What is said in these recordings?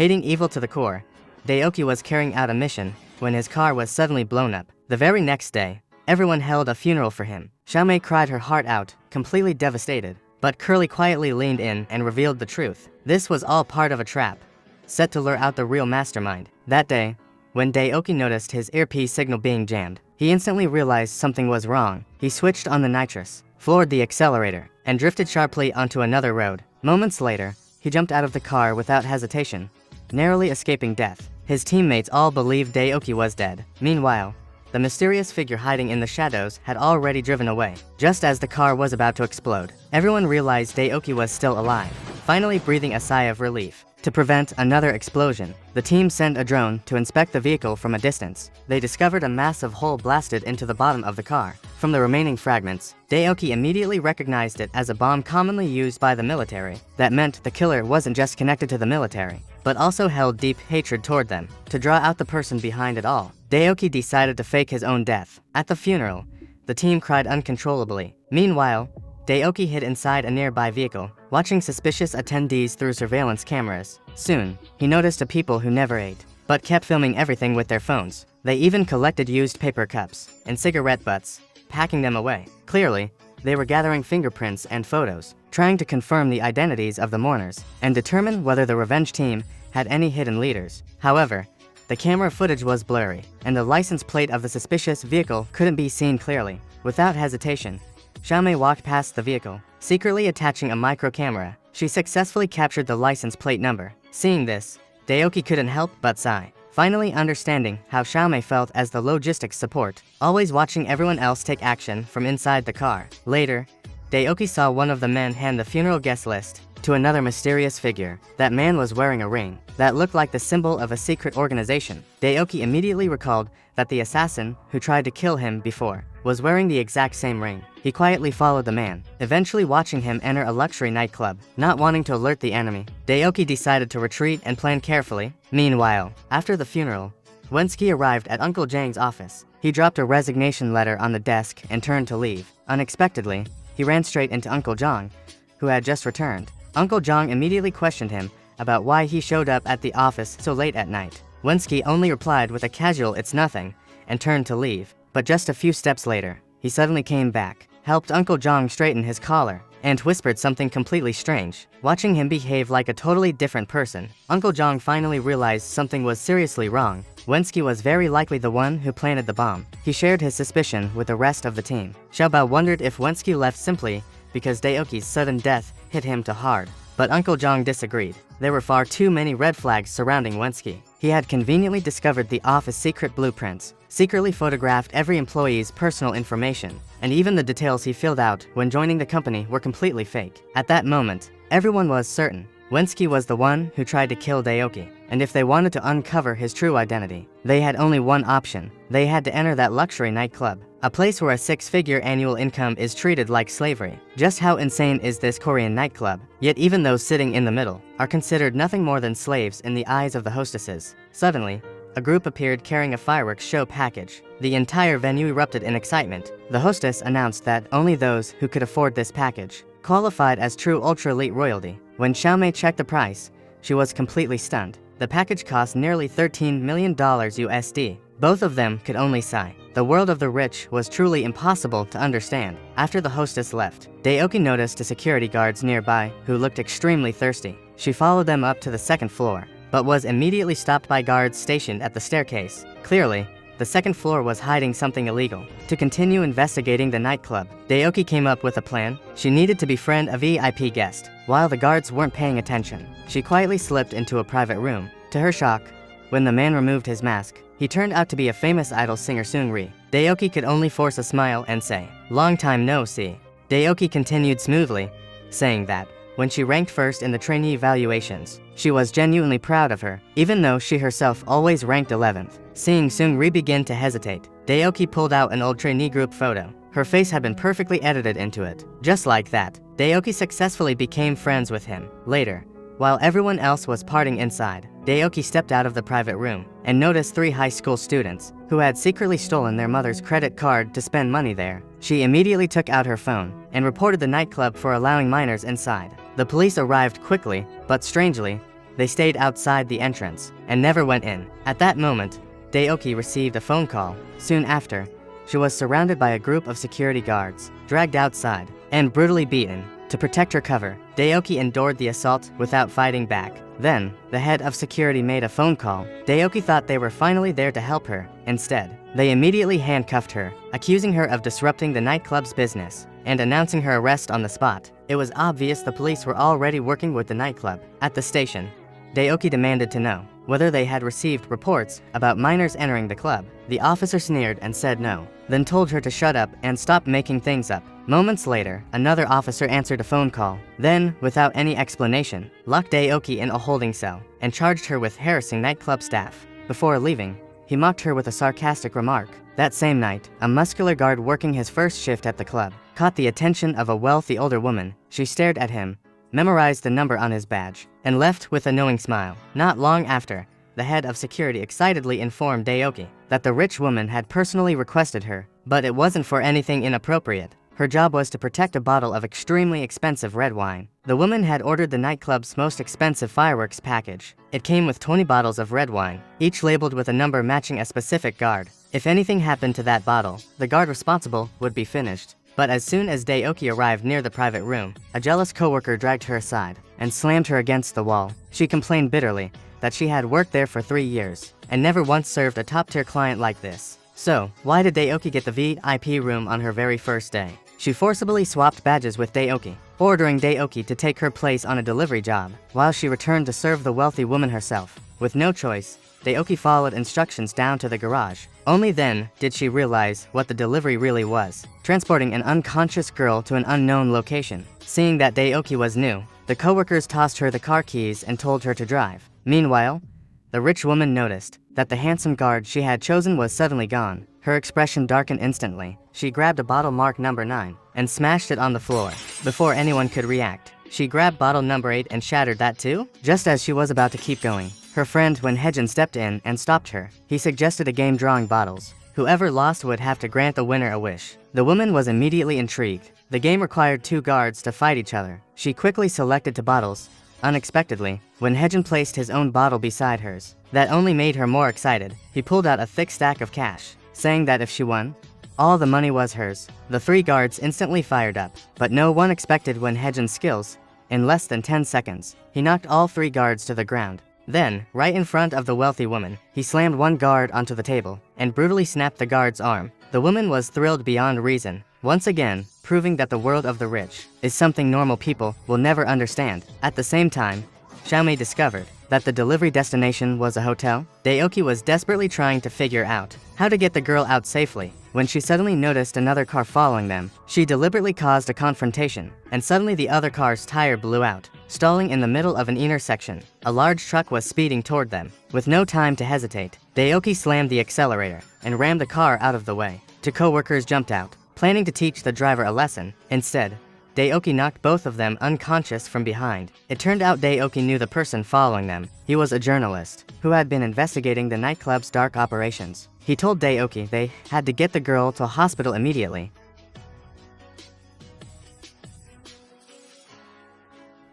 Hating evil to the core, Daoki was carrying out a mission when his car was suddenly blown up. The very next day, everyone held a funeral for him. Xiaomei cried her heart out, completely devastated. But Curly quietly leaned in and revealed the truth. This was all part of a trap, set to lure out the real mastermind. That day, when Daoki noticed his earpiece signal being jammed, he instantly realized something was wrong. He switched on the nitrous, floored the accelerator, and drifted sharply onto another road. Moments later, he jumped out of the car without hesitation, narrowly escaping death. His teammates all believed Daoki was dead. Meanwhile, the mysterious figure hiding in the shadows had already driven away. Just as the car was about to explode, everyone realized Daoki was still alive, finally breathing a sigh of relief. To prevent another explosion, the team sent a drone to inspect the vehicle from a distance. They discovered a massive hole blasted into the bottom of the car. From the remaining fragments, Daoki immediately recognized it as a bomb commonly used by the military. That meant the killer wasn't just connected to the military, but also held deep hatred toward them. To draw out the person behind it all, Daoki decided to fake his own death. At the funeral, the team cried uncontrollably. Meanwhile, Daoki hid inside a nearby vehicle, watching suspicious attendees through surveillance cameras. Soon, he noticed a people who never ate, but kept filming everything with their phones. They even collected used paper cups and cigarette butts, packing them away. Clearly, they were gathering fingerprints and photos, trying to confirm the identities of the mourners, and determine whether the revenge team had any hidden leaders. However, the camera footage was blurry, and the license plate of the suspicious vehicle couldn't be seen clearly. Without hesitation, Xiaomei walked past the vehicle, secretly attaching a micro camera. She successfully captured the license plate number. Seeing this, Daoki couldn't help but sigh, finally understanding how Xiaomei felt as the logistics support, always watching everyone else take action from inside the car. Later, Daoki saw one of the men hand the funeral guest list to another mysterious figure. That man was wearing a ring that looked like the symbol of a secret organization. Daoki immediately recalled that the assassin who tried to kill him before was wearing the exact same ring. He quietly followed the man, eventually watching him enter a luxury nightclub. Not wanting to alert the enemy, Daoki decided to retreat and plan carefully. Meanwhile, after the funeral, Wensky arrived at Uncle Zhang's office. He dropped a resignation letter on the desk and turned to leave. Unexpectedly, he ran straight into Uncle Zhang, who had just returned. Uncle Zhang immediately questioned him about why he showed up at the office so late at night. Wensky only replied with a casual "it's nothing," and turned to leave. But just a few steps later, he suddenly came back, helped Uncle Zhang straighten his collar, and whispered something completely strange. Watching him behave like a totally different person, Uncle Zhang finally realized something was seriously wrong. Wensky was very likely the one who planted the bomb. He shared his suspicion with the rest of the team. Xiaobao wondered if Wensky left simply because Daoki's sudden death hit him too hard. But Uncle Zhang disagreed. There were far too many red flags surrounding Wensky. He had conveniently discovered the office secret blueprints, secretly photographed every employee's personal information, and even the details he filled out when joining the company were completely fake. At that moment, everyone was certain Wensky was the one who tried to kill Daoki, and if they wanted to uncover his true identity, they had only one option. They had to enter that luxury nightclub, a place where a six-figure annual income is treated like slavery. Just how insane is this Korean nightclub? Yet even those sitting in the middle are considered nothing more than slaves in the eyes of the hostesses. Suddenly, a group appeared carrying a fireworks show package. The entire venue erupted in excitement. The hostess announced that only those who could afford this package qualified as true ultra-elite royalty. When Xiaomei checked the price, she was completely stunned. The package cost nearly $13 million USD. Both of them could only sigh. The world of the rich was truly impossible to understand. After the hostess left, Daoki noticed the security guards nearby who looked extremely thirsty. She followed them up to the second floor, but was immediately stopped by guards stationed at the staircase. Clearly, the second floor was hiding something illegal. To continue investigating the nightclub, Daoki came up with a plan. She needed to befriend a VIP guest. While the guards weren't paying attention, she quietly slipped into a private room. To her shock, when the man removed his mask, he turned out to be a famous idol singer Seungri. Daoki could only force a smile and say, "Long time no see." Daoki continued smoothly, saying that when she ranked first in the trainee evaluations, she was genuinely proud of her, even though she herself always ranked 11th. Seeing Seungri begin to hesitate, Daoki pulled out an old trainee group photo. Her face had been perfectly edited into it. Just like that, Daoki successfully became friends with him. Later, while everyone else was partying inside, Daoki stepped out of the private room and noticed 3 high school students who had secretly stolen their mother's credit card to spend money there. She immediately took out her phone and reported the nightclub for allowing minors inside. The police arrived quickly, but strangely, They stayed outside the entrance and never went in. At that moment, Daeoki received a phone call. Soon after, she was surrounded by a group of security guards, dragged outside, and brutally beaten. To protect her cover, Daeoki endured the assault without fighting back. Then, the head of security made a phone call. Daeoki thought they were finally there to help her. Instead, they immediately handcuffed her, accusing her of disrupting the nightclub's business and announcing her arrest on the spot. It was obvious the police were already working with the nightclub. At the station, Daeoki demanded to know whether they had received reports about minors entering the club. The officer sneered and said no, then told her to shut up and stop making things up. Moments later, another officer answered a phone call, then, without any explanation, locked Daeoki in a holding cell and charged her with harassing nightclub staff. Before leaving, he mocked her with a sarcastic remark. That same night, a muscular guard working his first shift at the club caught the attention of a wealthy older woman. She stared at him, memorized the number on his badge, and left with a knowing smile. Not long after, the head of security excitedly informed Daeoki that the rich woman had personally requested her, but it wasn't for anything inappropriate. Her job was to protect a bottle of extremely expensive red wine. The woman had ordered the nightclub's most expensive fireworks package. It came with 20 bottles of red wine, each labeled with a number matching a specific guard. If anything happened to that bottle, the guard responsible would be finished. But as soon as Daeoki arrived near the private room, a jealous coworker dragged her aside and slammed her against the wall. She complained bitterly that she had worked there for 3 years and never once served a top-tier client like this. So, why did Daeoki get the VIP room on her very first day? She forcibly swapped badges with Daeoki, ordering Daeoki to take her place on a delivery job, while she returned to serve the wealthy woman herself. With no choice, Daeoki followed instructions down to the garage. Only then did she realize what the delivery really was: transporting an unconscious girl to an unknown location. Seeing that Daeoki was new, the coworkers tossed her the car keys and told her to drive. Meanwhile, the rich woman noticed that the handsome guard she had chosen was suddenly gone. Her expression darkened instantly. She grabbed a bottle marked number 9 and smashed it on the floor. Before anyone could react, she grabbed bottle number 8 and shattered that too. Just as she was about to keep going, her friend Wenhejin stepped in and stopped her. He suggested a game drawing bottles. Whoever lost would have to grant the winner a wish. The woman was immediately intrigued. The game required 2 guards to fight each other. She quickly selected 2 bottles. Unexpectedly, Wenhejin placed his own bottle beside hers. That only made her more excited. He pulled out a thick stack of cash, saying that if she won, all the money was hers. The 3 guards instantly fired up, but no one expected Wenhejin's skills. In less than 10 seconds, he knocked all 3 guards to the ground. Then, right in front of the wealthy woman, he slammed one guard onto the table and brutally snapped the guard's arm. The woman was thrilled beyond reason, once again proving that the world of the rich is something normal people will never understand. At the same time, Xiaomei discovered that the delivery destination was a hotel. Daeoki was desperately trying to figure out how to get the girl out safely when she suddenly noticed another car following them. She deliberately caused a confrontation, and suddenly the other car's tire blew out, stalling in the middle of an intersection. A large truck was speeding toward them. With no time to hesitate, Daeoki slammed the accelerator and rammed the car out of the way. 2 coworkers jumped out, planning to teach the driver a lesson. Instead, Daeoki knocked both of them unconscious from behind. It turned out Daeoki knew the person following them. He was a journalist who had been investigating the nightclub's dark operations. He told Daeoki they had to get the girl to a hospital immediately.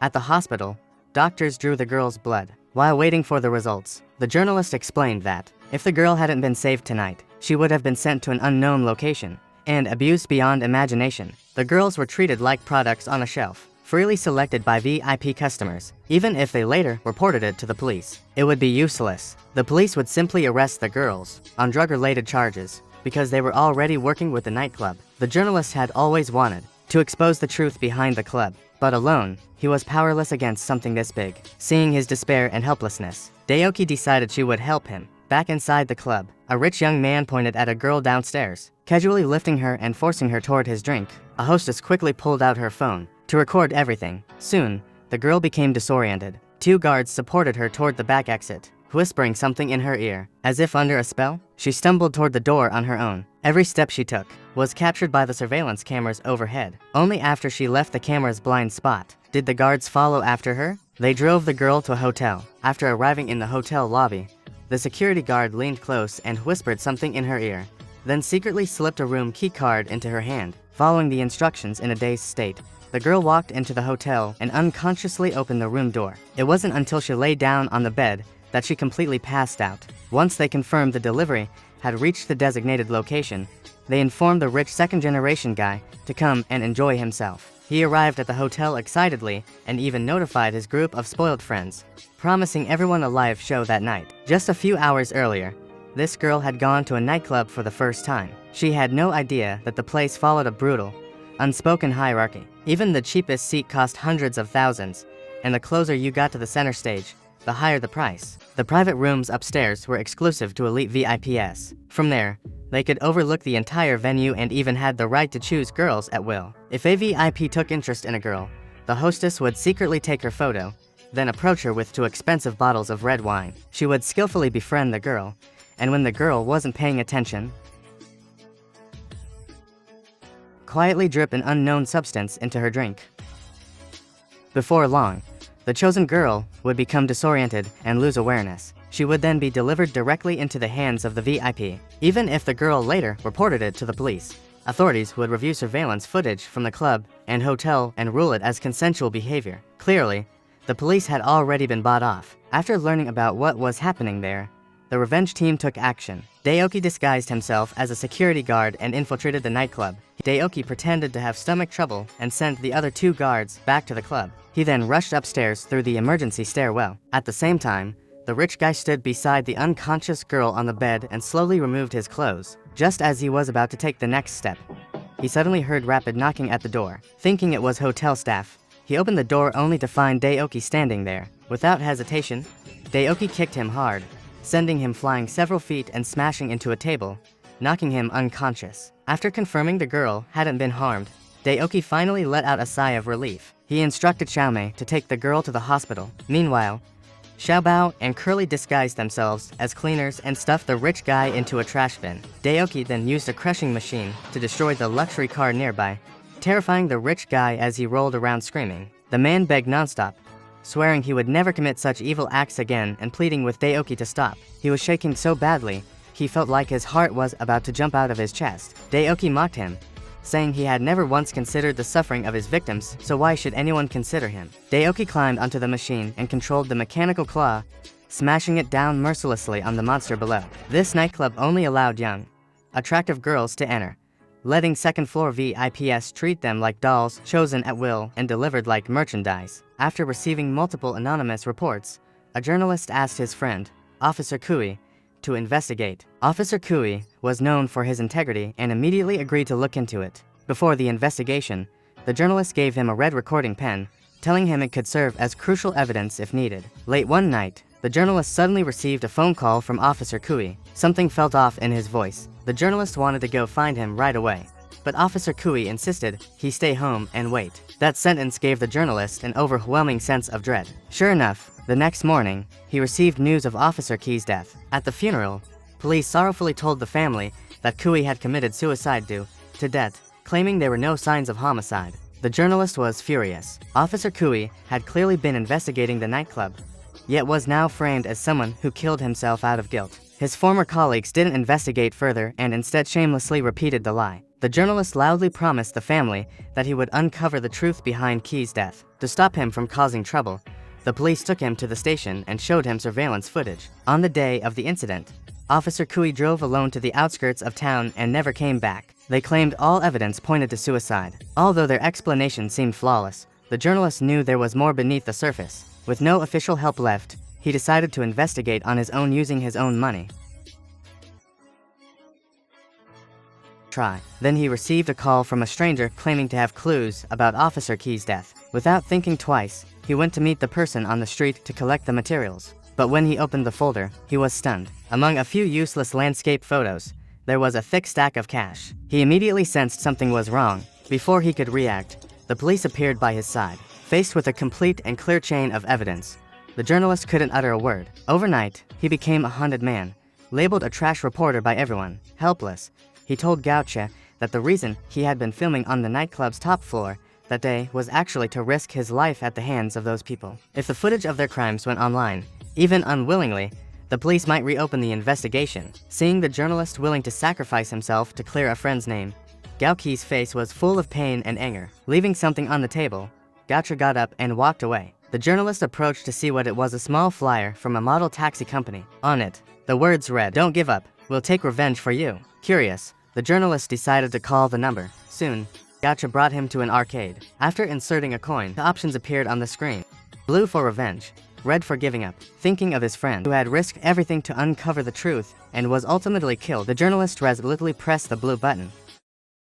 At the hospital, doctors drew the girl's blood. While waiting for the results, the journalist explained that if the girl hadn't been saved tonight, she would have been sent to an unknown location and abused beyond imagination. The girls were treated like products on a shelf, freely selected by VIP customers. Even if they later reported it to the police, it would be useless. The police would simply arrest the girls on drug-related charges because they were already working with the nightclub. The journalist had always wanted to expose the truth behind the club, but alone, he was powerless against something this big. Seeing his despair and helplessness, Daeoki decided she would help him. Back inside the club, a rich young man pointed at a girl downstairs, casually lifting her and forcing her toward his drink. A hostess quickly pulled out her phone to record everything. Soon, the girl became disoriented. 2 guards supported her toward the back exit, whispering something in her ear. As if under a spell, she stumbled toward the door on her own. Every step she took was captured by the surveillance cameras overhead. Only after she left the camera's blind spot did the guards follow after her. They drove the girl to a hotel. After arriving in the hotel lobby, the security guard leaned close and whispered something in her ear, then secretly slipped a room key card into her hand. Following the instructions in a dazed state, The girl walked into the hotel and unconsciously opened the room door. It wasn't until she lay down on the bed that she completely passed out. Once they confirmed the delivery had reached the designated location, they informed the rich second-generation guy to come and enjoy himself. He arrived at the hotel excitedly and even notified his group of spoiled friends, promising everyone a live show that night. Just a few hours earlier, this girl had gone to a nightclub for the first time. She had no idea that the place followed a brutal, unspoken hierarchy. Even the cheapest seat cost hundreds of thousands, and the closer you got to the center stage, the higher the price. The private rooms upstairs were exclusive to elite VIPs. From there, they could overlook the entire venue and even had the right to choose girls at will. If a VIP took interest in a girl, the hostess would secretly take her photo, then approach her with 2 expensive bottles of red wine. She would skillfully befriend the girl, and when the girl wasn't paying attention, quietly drip an unknown substance into her drink. Before long, the chosen girl would become disoriented and lose awareness. She would then be delivered directly into the hands of the VIP. Even if the girl later reported it to the police, authorities would review surveillance footage from the club and hotel and rule it as consensual behavior. Clearly, the police had already been bought off. After learning about what was happening there, the revenge team took action. Daoki disguised himself as a security guard and infiltrated the nightclub. Daoki pretended to have stomach trouble and sent the other 2 guards back to the club. He then rushed upstairs through the emergency stairwell. At the same time, the rich guy stood beside the unconscious girl on the bed and slowly removed his clothes. Just as he was about to take the next step, he suddenly heard rapid knocking at the door. Thinking it was hotel staff, he opened the door only to find Daoki standing there. Without hesitation, Daoki kicked him hard, sending him flying several feet and smashing into a table, knocking him unconscious. After confirming the girl hadn't been harmed, Daoki finally let out a sigh of relief. He instructed Xiaomei to take the girl to the hospital. Meanwhile, Xiaobao and Curly disguised themselves as cleaners and stuffed the rich guy into a trash bin. Daoki then used a crushing machine to destroy the luxury car nearby, terrifying the rich guy as he rolled around screaming. The man begged nonstop, swearing he would never commit such evil acts again and pleading with Daoki to stop. He was shaking so badly, he felt like his heart was about to jump out of his chest. Daoki mocked him, saying he had never once considered the suffering of his victims, so why should anyone consider him? Daoki climbed onto the machine and controlled the mechanical claw, smashing it down mercilessly on the monster below. This nightclub only allowed young, attractive girls to enter, letting second-floor VIPs treat them like dolls chosen at will and delivered like merchandise. After receiving multiple anonymous reports, a journalist asked his friend, Officer Kui, to investigate. Officer Kui was known for his integrity and immediately agreed to look into it. Before the investigation, the journalist gave him a red recording pen, telling him it could serve as crucial evidence if needed. Late one night, the journalist suddenly received a phone call from Officer Kui. Something felt off in his voice. The journalist wanted to go find him right away, but Officer Kui insisted he stay home and wait. That sentence gave the journalist an overwhelming sense of dread. Sure enough, the next morning, he received news of Officer Key's death. At the funeral, police sorrowfully told the family that Kui had committed suicide due to death, claiming there were no signs of homicide. The journalist was furious. Officer Kui had clearly been investigating the nightclub, yet was now framed as someone who killed himself out of guilt. His former colleagues didn't investigate further and instead shamelessly repeated the lie. The journalist loudly promised the family that he would uncover the truth behind Key's death. To stop him from causing trouble, the police took him to the station and showed him surveillance footage. On the day of the incident, Officer Kui drove alone to the outskirts of town and never came back. They claimed all evidence pointed to suicide. Although their explanation seemed flawless, the journalist knew there was more beneath the surface. With no official help left, he decided to investigate on his own using his own money. Then he received a call from a stranger claiming to have clues about Officer Key's death. Without thinking twice, he went to meet the person on the street to collect the materials. But when he opened the folder, he was stunned. Among a few useless landscape photos, there was a thick stack of cash. He immediately sensed something was wrong. Before he could react, the police appeared by his side. Faced with a complete and clear chain of evidence, the journalist couldn't utter a word. Overnight, he became a haunted man, labeled a trash reporter by everyone. Helpless, he told Gauche that the reason he had been filming on the nightclub's top floor that day was actually to risk his life at the hands of those people. If the footage of their crimes went online, even unwillingly, the police might reopen the investigation. Seeing the journalist willing to sacrifice himself to clear a friend's name, Gaoqi's face was full of pain and anger. Leaving something on the table, Gatra got up and walked away. The journalist approached to see what it was, a small flyer from a model taxi company. On it, the words read, "Don't give up, we'll take revenge for you." Curious, the journalist decided to call the number. Soon, Gatra brought him to an arcade. After inserting a coin, the options appeared on the screen. Blue for revenge, red for giving up. Thinking of his friend who had risked everything to uncover the truth and was ultimately killed, the journalist resolutely pressed the blue button.